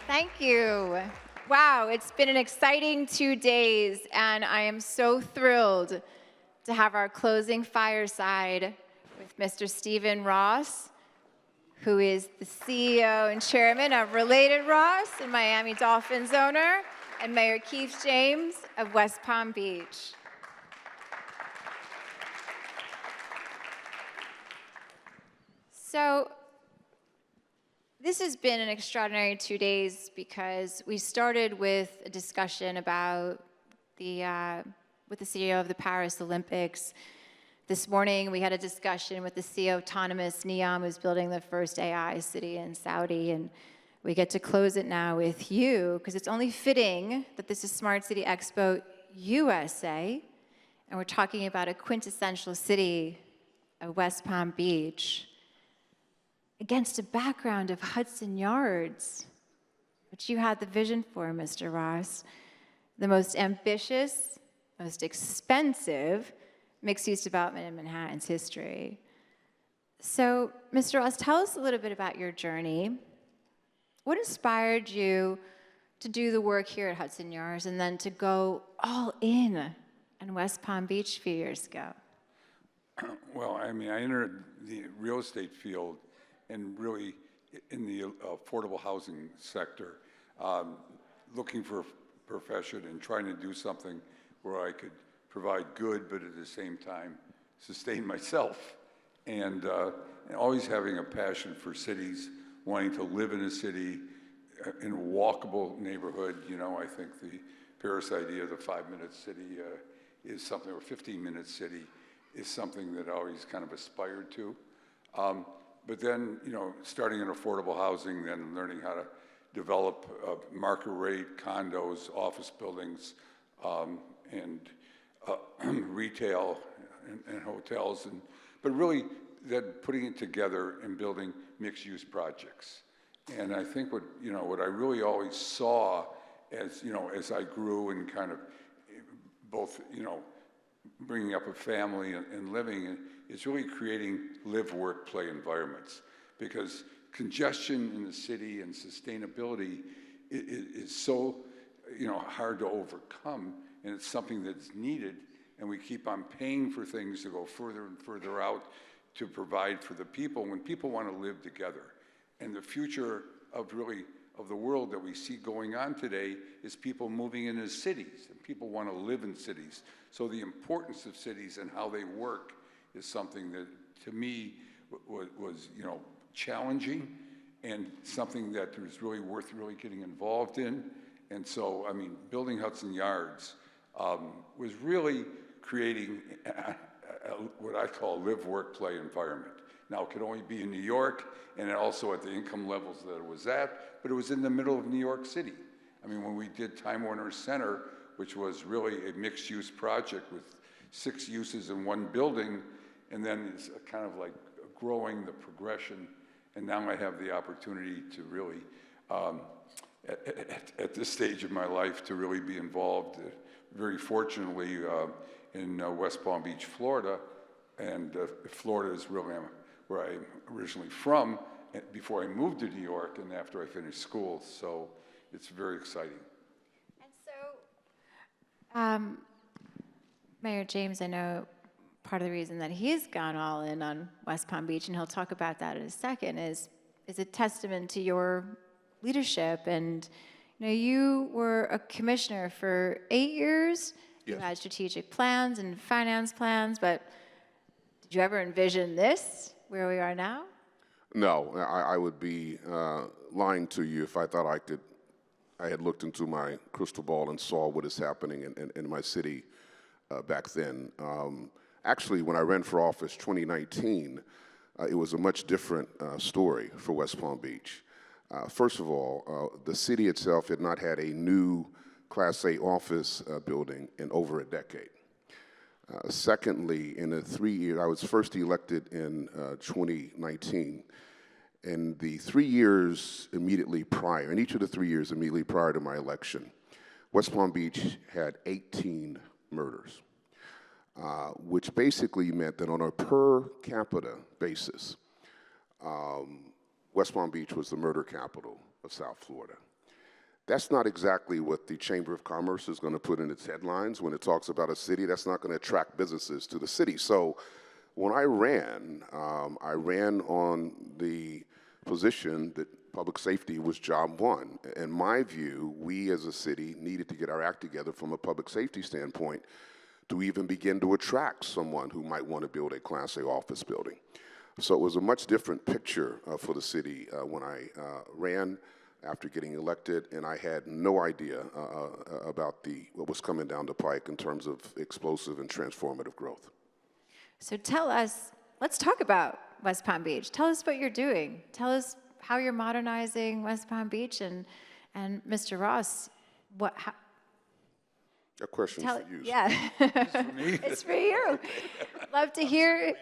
Thank you. Wow, it's been an exciting 2 days, and I am so thrilled to have our closing fireside with Mr. Stephen Ross, who is the CEO and chairman of Related Ross and Miami Dolphins owner, and Mayor Keith James of West Palm Beach. So, this has been an extraordinary 2 days because we started with a discussion about with the CEO of the Paris Olympics. This morning we had a discussion with the CEO of Autonomous Neom, who's building the first AI city in Saudi, and we get to close it now with you because it's only fitting that this is Smart City Expo USA, and we're talking about a quintessential city of West Palm Beach, against a background of Hudson Yards, which you had the vision for, Mr. Ross, the most ambitious, most expensive mixed-use development in Manhattan's history. So, Mr. Ross, tell us a little bit about your journey. What inspired you to do the work here at Hudson Yards and then to go all in West Palm Beach a few years ago? Well, I mean, I entered the real estate field and really in the affordable housing sector, looking for a profession and trying to do something where I could provide good, but at the same time sustain myself. And always having a passion for cities, wanting to live in a city, in a walkable neighborhood. You know, I think the Paris idea of the 5-minute city is something, or 15-minute city is something that I always kind of aspired to. But then, you know, starting in affordable housing, then learning how to develop market rate condos, office buildings, and retail and hotels, but really then putting it together and building mixed-use projects. And I think what I really always saw as I grew and kind of both bringing up a family and living is really creating live, work, play environments, because congestion in the city and sustainability is so hard to overcome, and it's something that's needed, and we keep on paying for things to go further and further out to provide for the people when people want to live together. And the future of the world that we see going on today is people moving into cities, and people want to live in cities. So the importance of cities and how they work is something that, to me, was challenging, and something that was really worth getting involved in. And so, I mean, building Hudson Yards was really creating what I call a live, work, play environment. Now, it could only be in New York, and also at the income levels that it was at, but it was in the middle of New York City. I mean, when we did Time Warner Center, which was really a mixed-use project with 6 uses in one building, and then it's kind of like growing the progression, and now I have the opportunity to really, at this stage of my life, to really be involved, very fortunately, in West Palm Beach, Florida, and Florida is really where I'm originally from, before I moved to New York and after I finished school, so it's very exciting. And so, Mayor James, I know part of the reason that he's gone all in on West Palm Beach, and he'll talk about that in a second, is a testament to your leadership. And you were a commissioner for 8 years. Yes. You had strategic plans and finance plans, but did you ever envision this, where we are now? No, I would be lying to you if I thought I had looked into my crystal ball and saw what is happening in my city back then. Actually, when I ran for office 2019, it was a much different story for West Palm Beach. First of all, the city itself had not had a new Class A office building in over a decade. Secondly, in the 3 years, I was first elected in 2019. In the 3 years immediately prior, in each of the 3 years immediately prior to my election, West Palm Beach had 18 murders, which basically meant that on a per capita basis, West Palm Beach was the murder capital of South Florida. That's not exactly what the Chamber of Commerce is going to put in its headlines when it talks about a city. That's not going to attract businesses to the city. So when I ran on the position that public safety was job one. In my view, we as a city needed to get our act together from a public safety standpoint to even begin to attract someone who might want to build a Class A office building. So it was a much different picture for the city when I ran after getting elected, and I had no idea about what was coming down the pike in terms of explosive and transformative growth. So tell us, let's talk about West Palm Beach. Tell us what you're doing. Tell us how you're modernizing West Palm Beach, and Mr. Ross, That question's for you. Yeah, it's for you. Love to hear.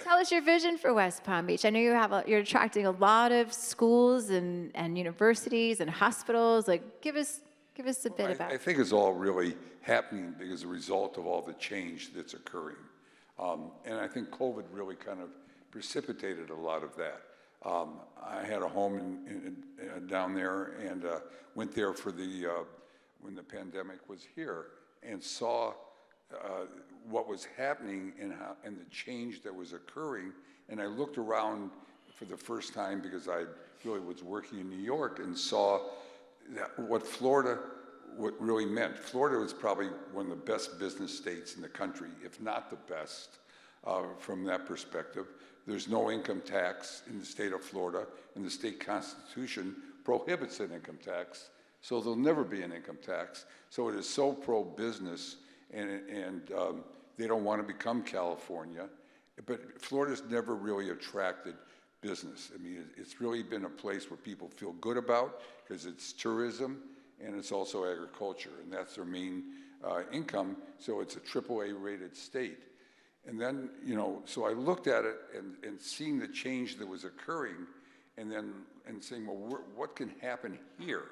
Tell us your vision for West Palm Beach. I know you're attracting a lot of schools and universities and hospitals. Like, give us a bit about. I think it's all really happening as a result of all the change that's occurring, and I think COVID really kind of precipitated a lot of that. I had a home down there and went there for when the pandemic was here, and saw what was happening and the change that was occurring. And I looked around for the first time because I really was working in New York and saw what Florida really meant. Florida was probably one of the best business states in the country, if not the best, from that perspective. There's no income tax in the state of Florida, and the state constitution prohibits an income tax, so there'll never be an income tax. So it is so pro-business, and they don't want to become California. But Florida's never really attracted business. I mean, it's really been a place where people feel good about because it's tourism and it's also agriculture, and that's their main income. So it's a AAA rated state. And then, so I looked at it and seeing the change that was occurring, and saying, well, what can happen here?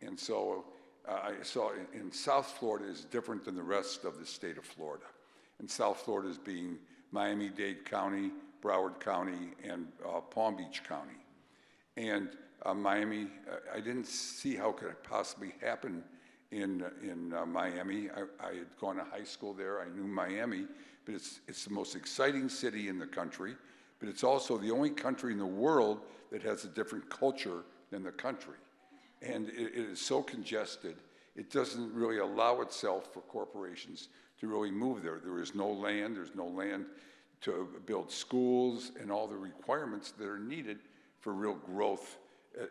And so I saw in South Florida is different than the rest of the state of Florida. And South Florida is being Miami-Dade County, Broward County, and Palm Beach County. And Miami, I didn't see how could it possibly happen in Miami. I had gone to high school there. I knew Miami, but it's the most exciting city in the country. But it's also the only country in the world that has a different culture than the country. And it is so congested, it doesn't really allow itself for corporations to really move there. There is no land, there's no land to build schools and all the requirements that are needed for real growth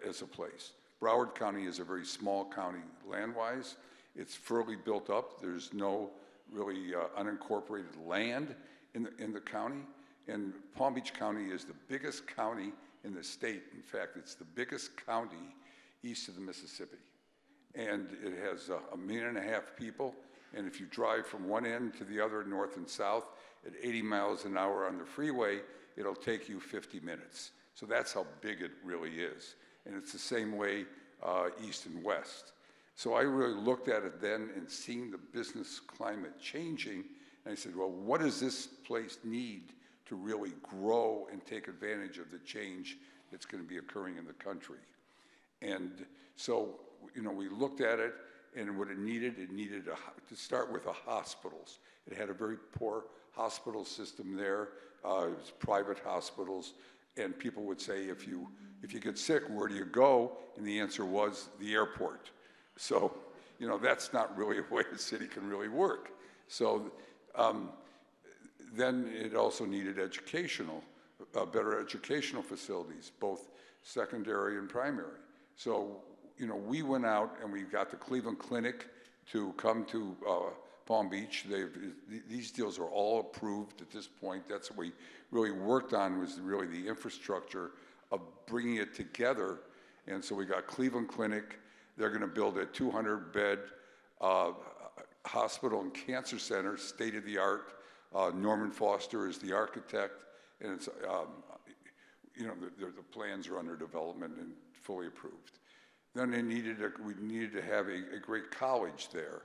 as a place. Broward County is a very small county land-wise. It's fairly built up. There's no really unincorporated land in the county. And Palm Beach County is the biggest county in the state. In fact, it's the biggest county east of the Mississippi. And it has 1.5 million people. And if you drive from one end to the other, north and south, at 80 miles an hour on the freeway, it'll take you 50 minutes. So that's how big it really is. And it's the same way east and west. So I really looked at it then and seeing the business climate changing, and I said, well, what does this place need to really grow and take advantage of the change that's going to be occurring in the country? And so, we looked at it, and what it needed to start with the hospitals. It had a very poor hospital system there. It was private hospitals, and people would say, if you get sick, where do you go? And the answer was the airport. So, that's not really a way the city can really work. So then it also needed better educational facilities, both secondary and primary. So, we went out and we got the Cleveland Clinic to come to Palm Beach. These deals are all approved at this point. That's what we really worked on, was really the infrastructure of bringing it together. And so we got Cleveland Clinic. They're going to build a 200-bed hospital and cancer center, state-of-the-art. Norman Foster is the architect, and it's the plans are under development and fully approved. Then we needed to have a great college there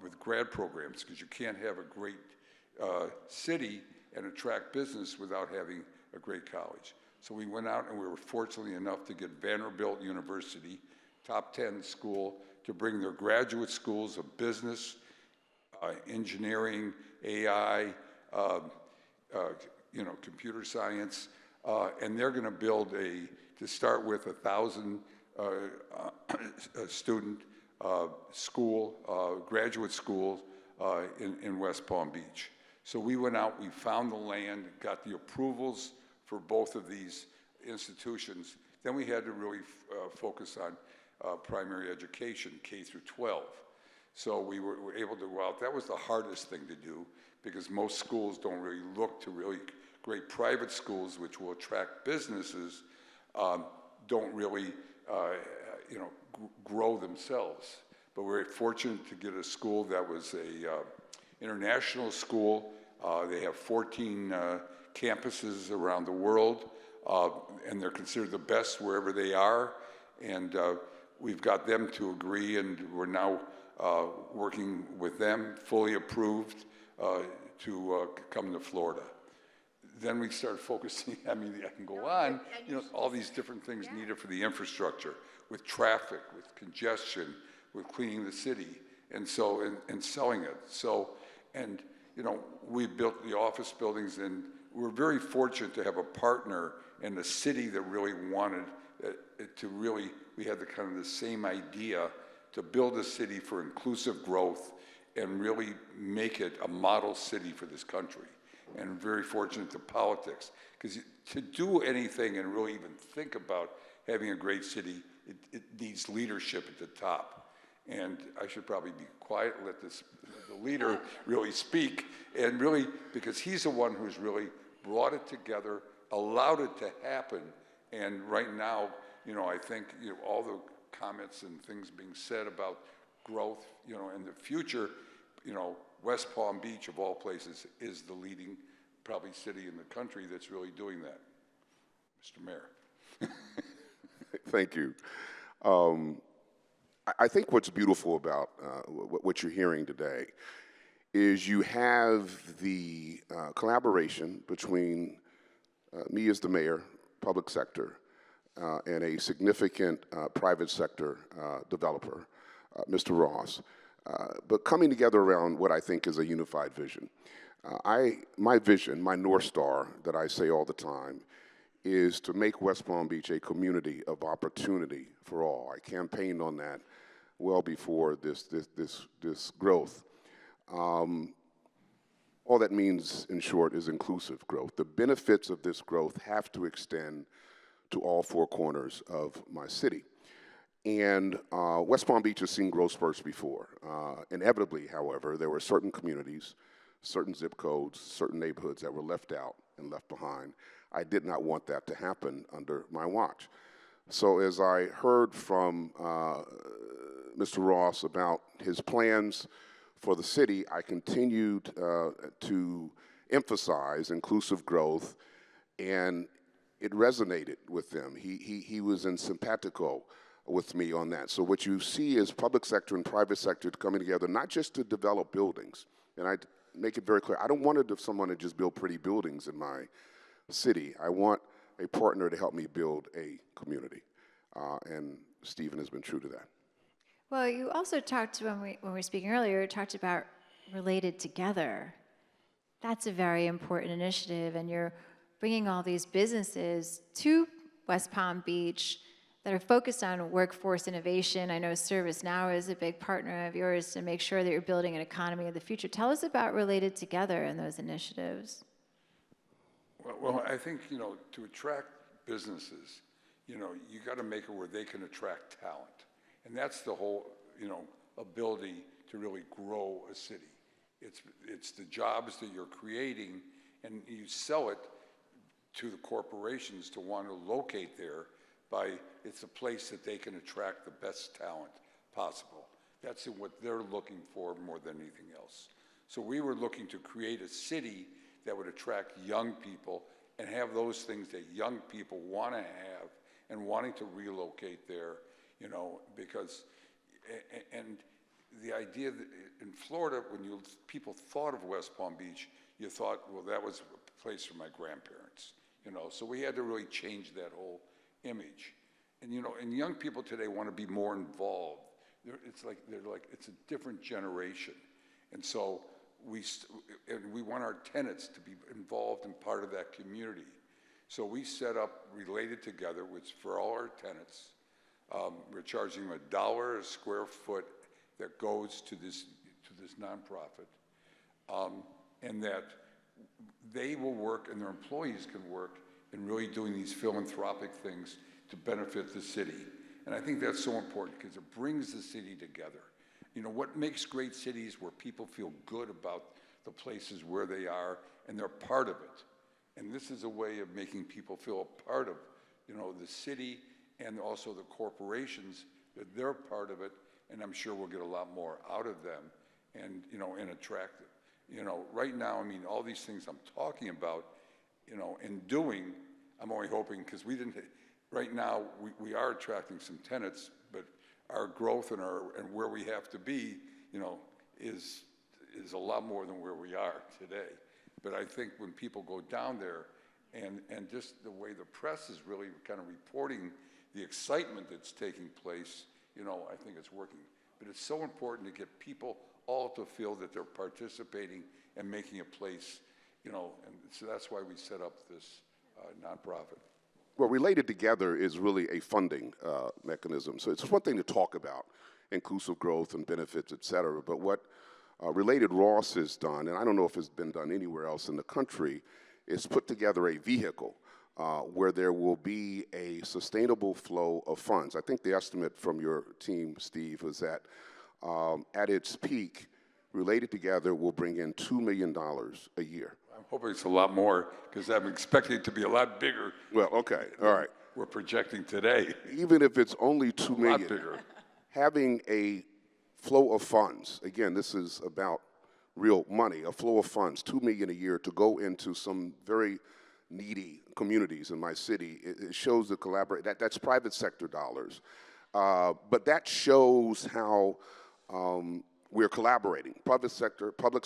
with grad programs, because you can't have a great city and attract business without having a great college. So we went out and we were fortunately enough to get Vanderbilt University, top 10 school, to bring their graduate schools of business, engineering, AI, computer science, and they're going to build to start with 1,000 student school, graduate school in West Palm Beach. So we went out, we found the land, got the approvals for both of these institutions. Then we had to really focus on primary education, K through 12. So we were able to go out. That was the hardest thing to do because most schools don't really look to really great private schools, which will attract businesses, don't really, grow themselves. But we're fortunate to get a school that was a international school. They have 14 campuses around the world, and they're considered the best wherever they are. And we've got them to agree, and we're now working with them, fully approved, to come to Florida. Then we start focusing, I can go on, all these different things needed for the infrastructure, with traffic, with congestion, with cleaning the city, and selling it. So, we built the office buildings, and we're very fortunate to have a partner in the city that really wanted we had the same idea to build a city for inclusive growth and really make it a model city for this country. And very fortunate to politics, because to do anything and really even think about having a great city, it needs leadership at the top. And I should probably be quiet and let the leader really speak, and really, because he's the one who's really brought it together, allowed it to happen. And right now, I think all the comments and things being said about growth, in the future, West Palm Beach, of all places, is the leading, probably, city in the country that's really doing that. Mr. Mayor. Thank you. I think what's beautiful about what you're hearing today is you have the collaboration between me as the mayor, public sector, and a significant private sector developer, Mr. Ross, but coming together around what I think is a unified vision. My vision, my North Star that I say all the time, is to make West Palm Beach a community of opportunity for all. I campaigned on that well before this growth. All that means, in short, is inclusive growth. The benefits of this growth have to extend to all four corners of my city. And West Palm Beach has seen growth spurts before. Inevitably, however, there were certain communities, certain zip codes, certain neighborhoods that were left out and left behind. I did not want that to happen under my watch. So as I heard from Mr. Ross about his plans for the city, I continued to emphasize inclusive growth, and it resonated with them. He was in simpatico with me on that. So what you see is public sector and private sector coming together, not just to develop buildings. And I make it very clear, I don't want someone to just build pretty buildings in my city. I want a partner to help me build a community. And Stephen has been true to that. Well, you also talked, when we were speaking earlier, you talked about related together. That's a very important initiative, and you're bringing all these businesses to West Palm Beach that are focused on workforce innovation. I know ServiceNow is a big partner of yours to make sure that you're building an economy of the future. Tell us about Related Together and those initiatives. Well, I think, to attract businesses, you got to make it where they can attract talent. And that's the whole, ability to really grow a city. It's the jobs that you're creating, and you sell it to the corporations to want to locate there it's a place that they can attract the best talent possible. That's what they're looking for more than anything else. So we were looking to create a city that would attract young people and have those things that young people want to have and wanting to relocate there, because, and the idea that in Florida, when people thought of West Palm Beach, you thought, well, that was a place for my grandparents. so we had to really change that whole image. And, and young people today want to be more involved. It's a different generation. And so we want our tenants to be involved and part of that community. So we set up Related Together, which for all our tenants, we're charging them $1 a square foot that goes to this nonprofit, and that they will work and their employees can work in really doing these philanthropic things to benefit the city. And I think that's so important because it brings the city together. What makes great cities where people feel good about the places where they are and they're part of it. And this is a way of making people feel a part of, the city and also the corporations, that they're part of it. And I'm sure we'll get a lot more out of them and, and attract them. Right now, all these things I'm talking about, and doing, I'm only hoping, because right now, we are attracting some tenants, but our growth and where we have to be, is a lot more than where we are today. But I think when people go down there and just the way the press is really kind of reporting the excitement that's taking place, I think it's working. But it's so important to get people all to feel that they're participating and making a place, and so that's why we set up this nonprofit. Well, Related Together is really a funding mechanism. So it's one thing to talk about inclusive growth and benefits, et cetera, but what Related Ross has done, and I don't know if it's been done anywhere else in the country, is put together a vehicle where there will be a sustainable flow of funds. I think the estimate from your team, Steve, was that at its peak, Related Together will bring in $2 million a year. I'm hoping it's a lot more because I'm expecting it to be a lot bigger. Well, okay, all right. We're projecting today. Even if it's only $2 million, a lot bigger. Having a flow of funds, again, this is about real money, a flow of funds, $2 million a year to go into some very needy communities in my city. It shows the collaboration. That's private sector dollars. But that shows how we're collaborating, public sector, private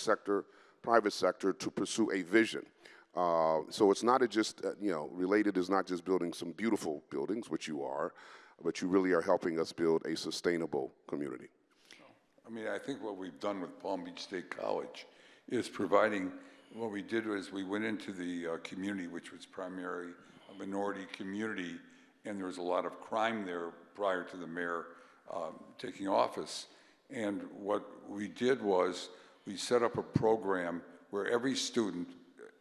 sector, to pursue a vision. So it's not just, Related is not just building some beautiful buildings, which you are, but you really are helping us build a sustainable community. I think what we've done with Palm Beach State College is providing, what we did was we went into the community, which was primarily a minority community, and there was a lot of crime there prior to the mayor taking office. And what we did was we set up a program where every student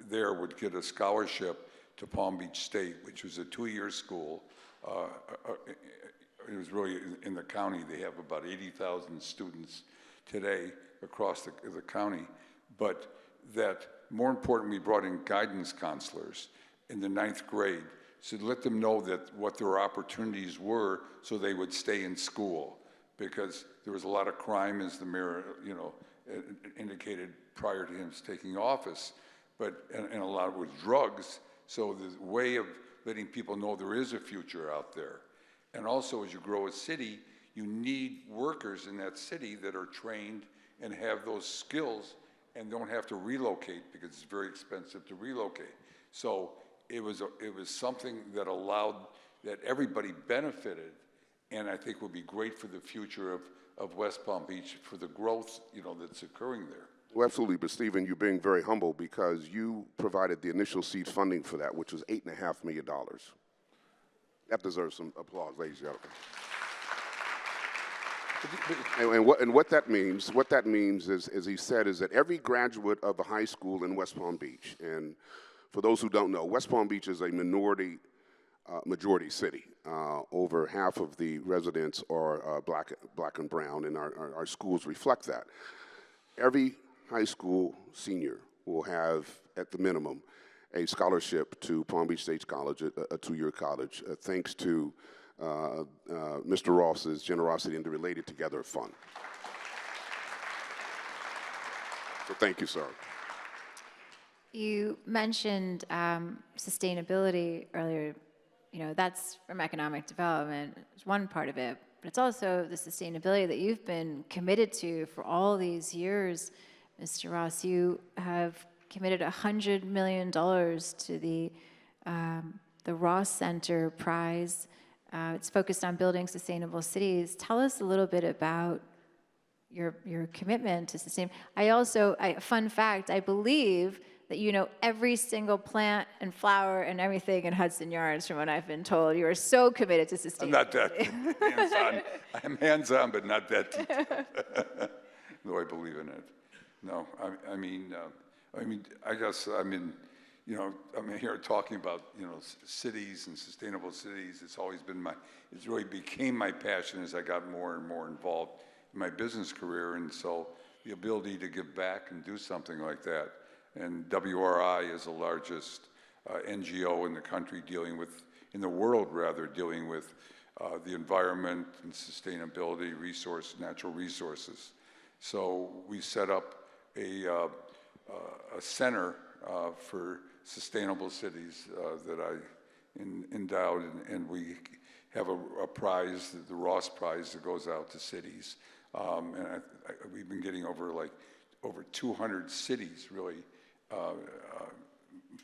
there would get a scholarship to Palm Beach State, which was a 2-year school. It was really in the county. They have about 80,000 students today across the county. But that, more important, we brought in guidance counselors in the 9th grade to let them know that what their opportunities were so they would stay in school. Because there was a lot of crime, as the mayor, indicated prior to him taking office, and a lot of it was drugs. So the way of letting people know there is a future out there. And also, as you grow a city, you need workers in that city that are trained and have those skills and don't have to relocate because it's very expensive to relocate. So it was something that allowed that everybody benefited, and I think would be great for the future of West Palm Beach for the growth, that's occurring there. Well, absolutely, but Stephen, you're being very humble because you provided the initial seed funding for that, which was $8.5 million. That deserves some applause, ladies and gentlemen. And what that means is, as he said, is that every graduate of a high school in West Palm Beach, and for those who don't know, West Palm Beach is a majority city. Over half of the residents are black and brown, and our schools reflect that. Every high school senior will have, at the minimum, a scholarship to Palm Beach State College, a 2-year college, thanks to Mr. Ross's generosity in the Related Together Fund. So thank you, sir. You mentioned sustainability earlier. That's from economic development. It's one part of it, but it's also the sustainability that you've been committed to for all these years. Mr. Ross, you have committed $100 million to the the Ross Center Prize. It's focused on building sustainable cities. Tell us a little bit about your commitment to sustain. Fun fact, I believe that you know every single plant and flower and everything in Hudson Yards, from what I've been told. You are so committed to I'm not sustainability. that hands-on. I'm hands-on, but not that detailed. Though I believe in it. No, I guess I'm here talking about, cities and sustainable cities. It's always been it really became my passion as I got more and more involved in my business career. And so the ability to give back and do something like that. And WRI is the largest NGO in the country in the world dealing with the environment and sustainability, natural resources. So we set up a center for sustainable cities that I endowed, and we have a prize, the Ross Prize, that goes out to cities. And we've been getting over 200 cities really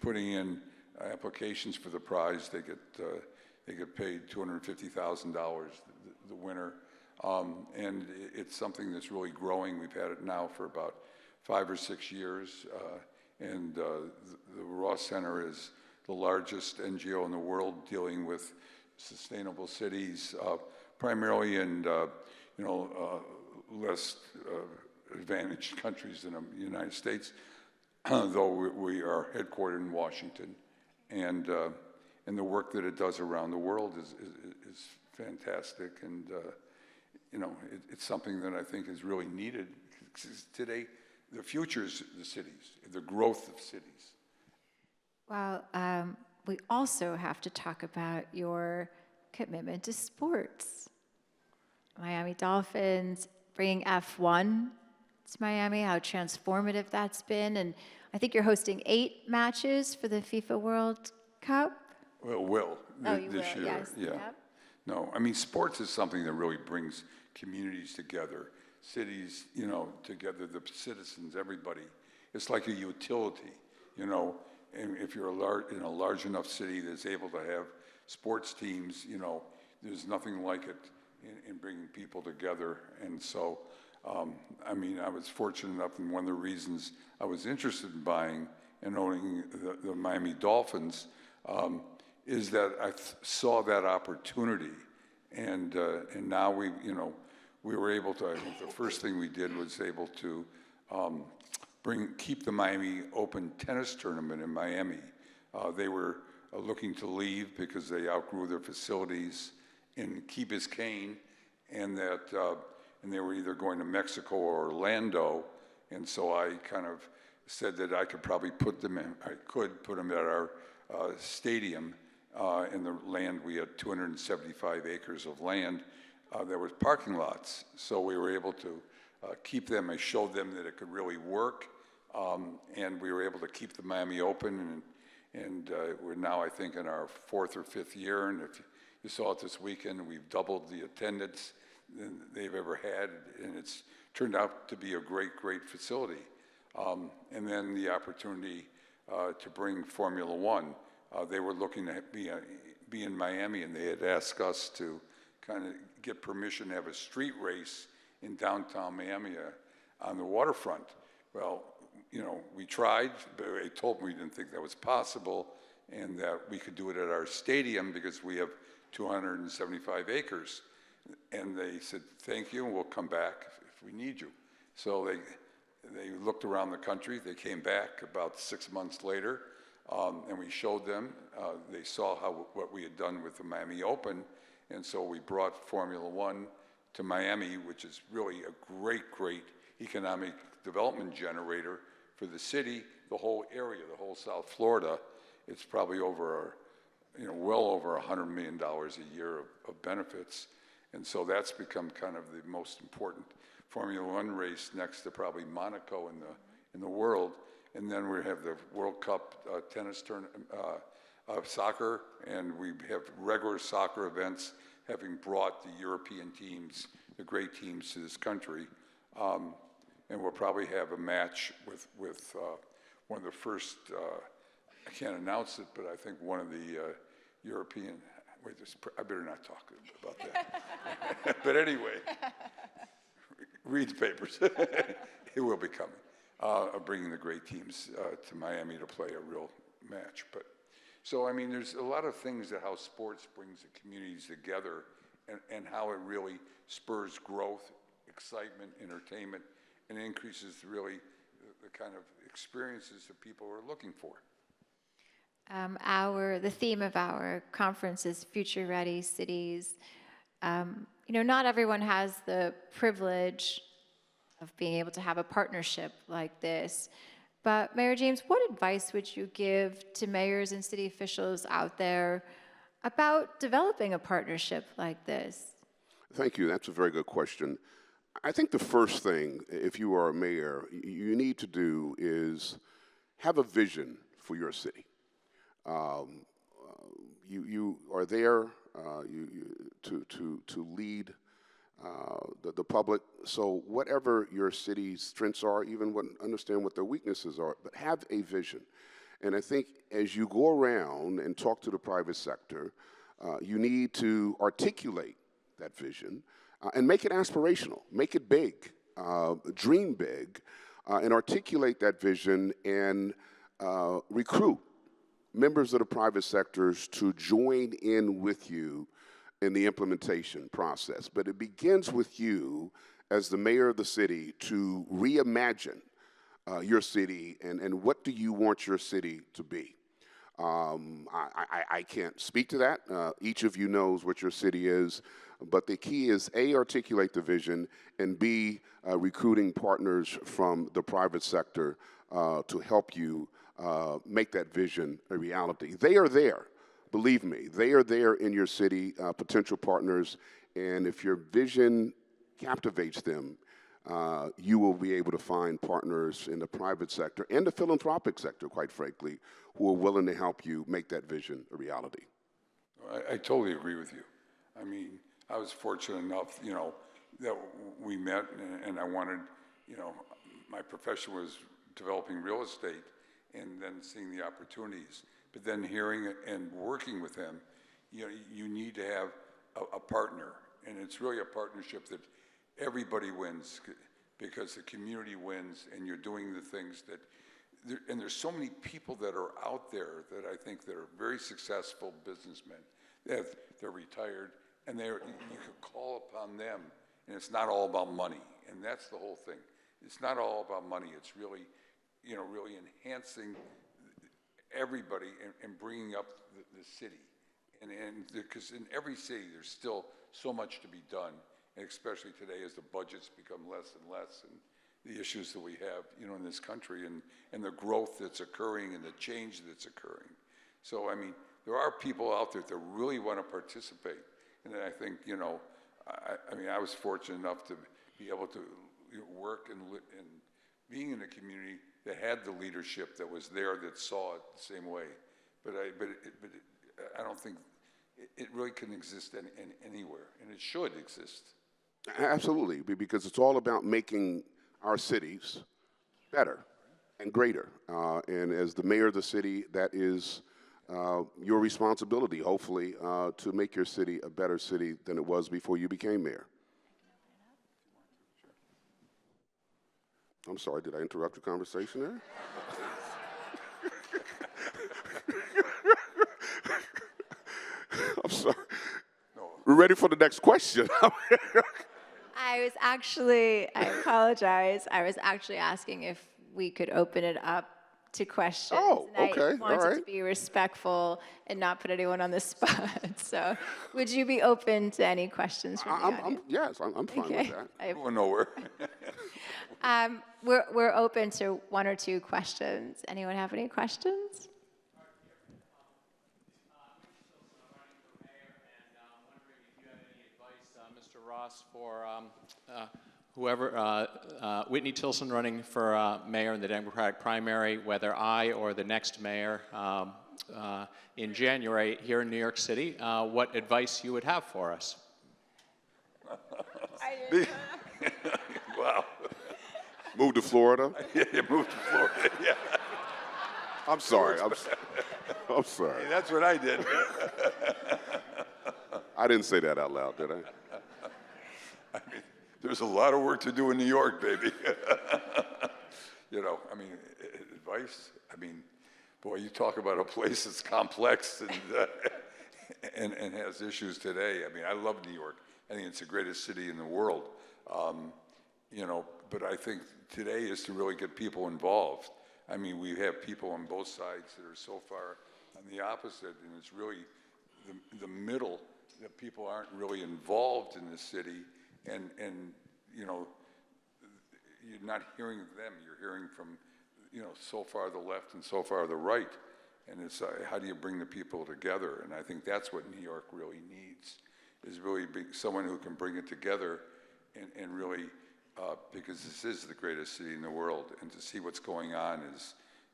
putting in applications for the prize. They get paid $250,000, the winner. And it's something that's really growing. We've had it now for about 5 or 6 years. And the Ross Center is the largest NGO in the world dealing with sustainable cities, primarily in less advantaged countries than the United States, though we are headquartered in Washington. And the work that it does around the world is fantastic. And it's something that I think is really needed today. The future is the cities, the growth of cities. Well, we also have to talk about your commitment to sports. Miami Dolphins, bringing F1 to Miami, how transformative that's been. And I think you're hosting 8 matches for the FIFA World Cup. Well, this year. Yes. Yeah. Yep. No, sports is something that really brings communities together, cities, together, the citizens, everybody. It's like a utility, and if you're in a large enough city that's able to have sports teams, there's nothing like it in bringing people together. And so, I was fortunate enough, and one of the reasons I was interested in buying and owning the Miami Dolphins is that I saw that opportunity, and now we were able to. I think the first thing we did was able to keep the Miami Open tennis tournament in Miami. They were looking to leave because they outgrew their facilities in Key Biscayne, and they were either going to Mexico or Orlando, and so I kind of said that I could probably put them at our stadium. In the land, we had 275 acres of land. There was parking lots, so we were able to keep them. I showed them that it could really work, and we were able to keep the Miami Open, and we're now, I think, in our 4th or 5th year, and if you saw it this weekend, we've doubled the attendance than they've ever had, and it's turned out to be a great facility. And then the opportunity to bring Formula One. They were looking to be in Miami, and they had asked us to kind of get permission to have a street race in downtown Miami on the waterfront. Well, we tried, but they told me we didn't think that was possible, and that we could do it at our stadium because we have 275 acres. And they said, thank you, and we'll come back if we need you. So they looked around the country. They came back about 6 months later, and we showed them. They saw what we had done with the Miami Open, and so we brought Formula One to Miami, which is really a great economic development generator for the city, the whole area, the whole South Florida. It's probably well over $100 million a year of benefits, and so that's become kind of the most important Formula One race next to probably Monaco in the world. And then we have the World Cup tennis tournament, soccer, and we have regular soccer events, having brought the European teams, the great teams, to this country. And we'll probably have a match with one of the first I can't announce it, but I think one of the European, I better not talk about that. But anyway, read the papers. It will be coming. Bringing the great teams to Miami to play a real match. But so, I mean, there's a lot of things that how sports brings the communities together and how it really spurs growth, excitement, entertainment, and increases really the kind of experiences that people are looking for. The theme of our conference is Future Ready Cities. Not everyone has the privilege of being able to have a partnership like this. But Mayor James, what advice would you give to mayors and city officials out there about developing a partnership like this? Thank you. That's a very good question. I think the first thing, if you are a mayor, you need to do is have a vision for your city. You are there to lead the public. So whatever your city's strengths are, understand what their weaknesses are, but have a vision. And I think as you go around and talk to the private sector, you need to articulate that vision and make it aspirational, make it big, dream big, and articulate that vision and recruit members of the private sectors to join in with you in the implementation process. But it begins with you as the mayor of the city to reimagine your city and what do you want your city to be. I can't speak to that. Each of you knows what your city is, but the key is A, articulate the vision, and B, recruiting partners from the private sector to help you make that vision a reality. They are there, believe me. They are there in your city, potential partners, and if your vision captivates them, you will be able to find partners in the private sector and the philanthropic sector, quite frankly, who are willing to help you make that vision a reality. I totally agree with you. I mean, I was fortunate enough, that we met and I wanted, my profession was developing real estate and then seeing the opportunities. But then hearing and working with him, you need to have a partner. And it's really a partnership that everybody wins because the community wins and you're doing the things that, and there's so many people that are out there that I think that are very successful businessmen. They're retired and you can call upon them and it's not all about money. And that's the whole thing. It's not all about money. It's really, really enhancing everybody and bringing up the city. And because in every city, there's still so much to be done, and especially today as the budgets become less and less, and the issues that we have, in this country, and the growth that's occurring and the change that's occurring. So, I mean, there are people out there that really want to participate, and I think, I was fortunate enough to be able to work and being in a community that had the leadership that was there that saw it the same way. But I don't think it really can exist anywhere, and it should exist. Absolutely, because it's all about making our cities better and greater. And as the mayor of the city, that is your responsibility, hopefully, to make your city a better city than it was before you became mayor. I'm sorry, did I interrupt your conversation there? I'm sorry. No. We're ready for the next question. I apologize. I was actually asking if we could open it up to questions. Oh, and okay, I all wanted right. to be respectful and not put anyone on the spot. So would you be open to any questions from the audience? Yes, I'm fine with that. Going nowhere. We're open to one or two questions. Anyone have any questions? Mr. Ross, for Whitney Tilson running for mayor in the Democratic primary, whether I or the next mayor in January here in New York City, what advice you would have for us? Wow. Move to Florida. Yeah, you moved to Florida. Yeah. I'm sorry. I'm sorry. Hey, that's what I did. I didn't say that out loud, did I? There's a lot of work to do in New York, baby. You know, I mean, advice. I mean, boy, you talk about a place that's complex and has issues today. I mean, I love New York. I think it's the greatest city in the world. You know, but I think today is to really get people involved. I mean, we have people on both sides that are so far on the opposite, and it's really the middle that people aren't really involved in the city, and you know, you're not hearing them. You're hearing from, you know, so far the left and so far the right, and it's how do you bring the people together? And I think that's what New York really needs, is really someone who can bring it together, and really. Because this is the greatest city in the world, and to see what's going on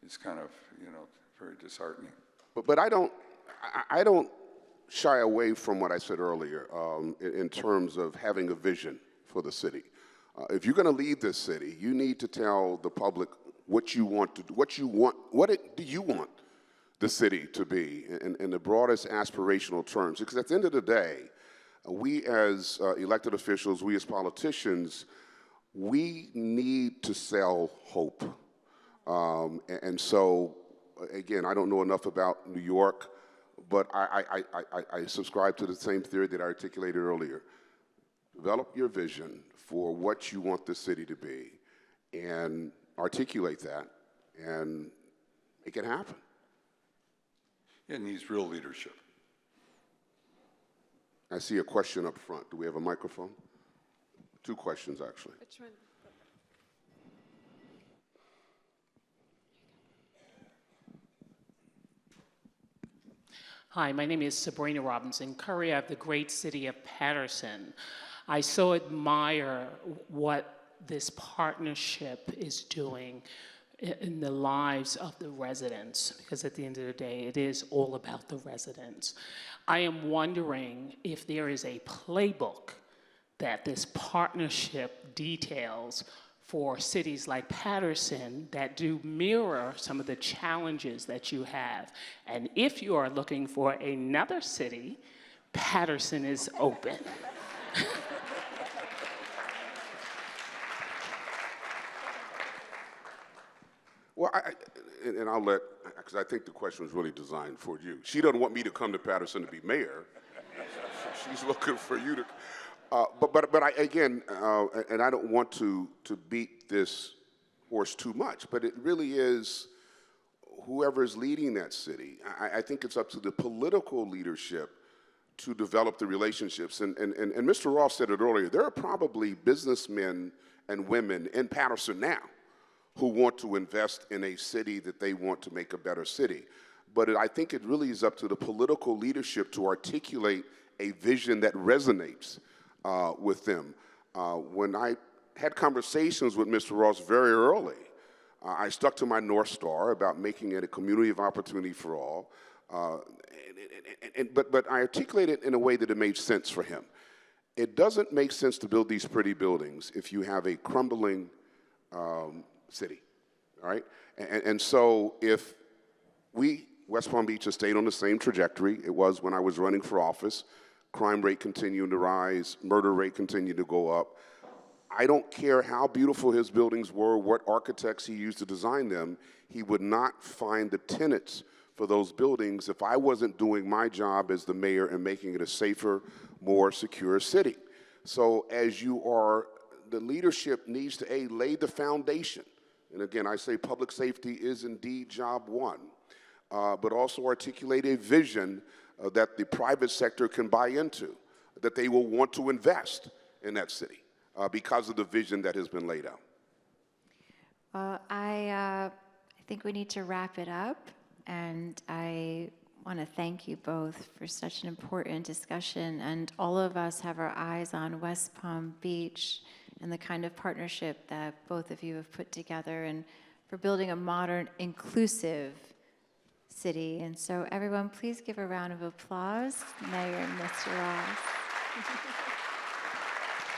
is kind of, you know, very disheartening. But I don't shy away from what I said earlier in terms of having a vision for the city. If you're going to lead this city, you need to tell the public what you want to do, what do you want the city to be in the broadest aspirational terms. Because at the end of the day, we as elected officials, we as politicians, we need to sell hope. And so, again, I don't know enough about New York, but I subscribe to the same theory that I articulated earlier. Develop your vision for what you want the city to be and articulate that and make it happen. It needs real leadership. I see a question up front. Do we have a microphone? Two questions, actually. Which one? Hi, my name is Sabrina Robinson Curry. I have the great city of Patterson. I so admire what this partnership is doing in the lives of the residents, because at the end of the day, it is all about the residents. I am wondering if there is a playbook that this partnership details for cities like Patterson that do mirror some of the challenges that you have. And if you are looking for another city, Patterson is open. Well, and I'll let, because I think the question was really designed for you. She doesn't want me to come to Patterson to be mayor. She's looking for you to. But I, again, and I don't want to beat this horse too much, but it really is whoever is leading that city. I think it's up to the political leadership to develop the relationships. And Mr. Ross said it earlier, there are probably businessmen and women in Patterson now who want to invest in a city that they want to make a better city. But I think it really is up to the political leadership to articulate a vision that resonates with them. When I had conversations with Mr. Ross very early, I stuck to my North Star about making it a community of opportunity for all. But I articulated it in a way that it made sense for him. It doesn't make sense to build these pretty buildings if you have a crumbling city, all right? And so if West Palm Beach has stayed on the same trajectory it was when I was running for office, crime rate continued to rise, murder rate continued to go up. I don't care how beautiful his buildings were, what architects he used to design them, he would not find the tenants for those buildings if I wasn't doing my job as the mayor and making it a safer, more secure city. So as you are, the leadership needs to lay the foundation. And again, I say public safety is indeed job one, but also articulate a vision that the private sector can buy into, that they will want to invest in that city because of the vision that has been laid out. Well, I think we need to wrap it up, and I want to thank you both for such an important discussion, and all of us have our eyes on West Palm Beach and the kind of partnership that both of you have put together, and for building a modern, inclusive city. And so everyone, please give a round of applause, Mayor and Mr. Ross.